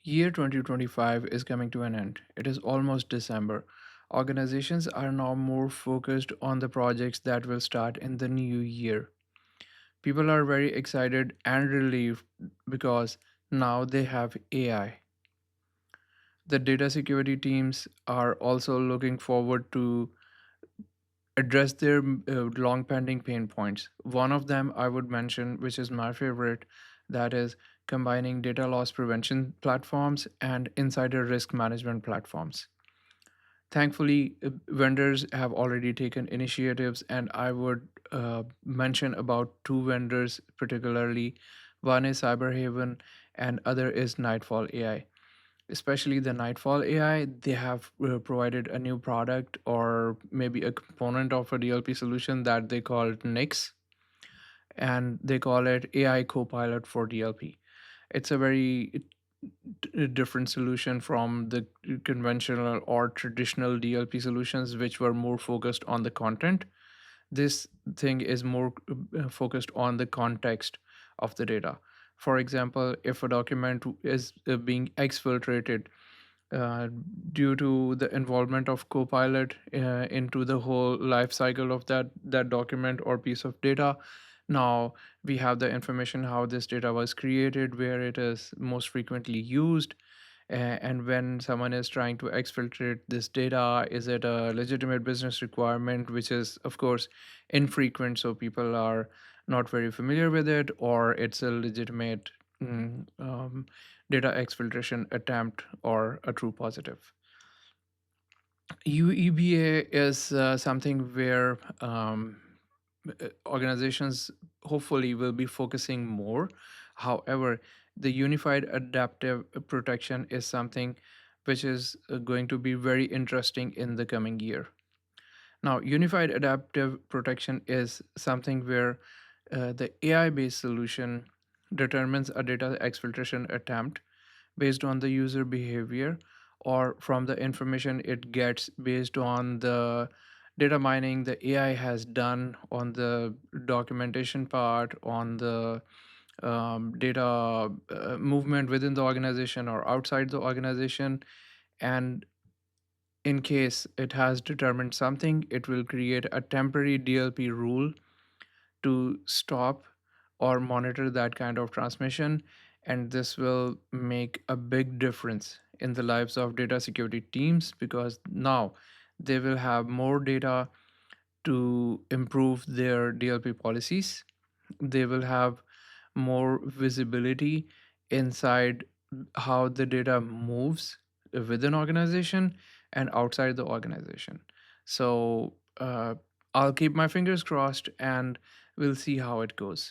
Year 2025 is coming to an end. It is almost December. Organizations are now more focused on the projects that will start in the new year. People are very excited and relieved because now they have AI. The data security teams are also looking forward to address their long pending pain points. One of them I would mention, which is my favorite, that is combining data loss prevention platforms and insider risk management platforms. Thankfully, vendors have already taken initiatives, and I would mention about two vendors particularly. One is Cyberhaven, and other is Nightfall AI. Especially the Nightfall AI, they have provided a new product or maybe a component of a DLP solution that they call Nix, and they call it AI Copilot for DLP. It's a very different solution from the conventional or traditional DLP solutions, which were more focused on the content. This thing is more focused on the context of the data. For example, if a document is being exfiltrated uh, due to the involvement of Copilot into the whole life cycle of that document or piece of data. Now we have the information how this data was created, where it is most frequently used, and when someone is trying to exfiltrate this data, is it a legitimate business requirement, which is of course infrequent, so people are not very familiar with it, or it's a legitimate mm, um, data exfiltration attempt or a true positive. UEBA is something where organizations hopefully will be focusing more. However, the unified adaptive protection is something which is going to be very interesting in the coming year. Now, unified adaptive protection is something where the AI based solution determines a data exfiltration attempt based on the user behavior or from the information it gets based on the data mining the AI has done on the documentation part, on the data movement within the organization or outside the organization. And in case it has determined something, it will create a temporary DLP rule to stop or monitor that kind of transmission. And this will make a big difference in the lives of data security teams because now they will have more data to improve their DLP policies. They will have more visibility inside how the data moves within organization and outside the organization. So I'll keep my fingers crossed and we'll see how it goes.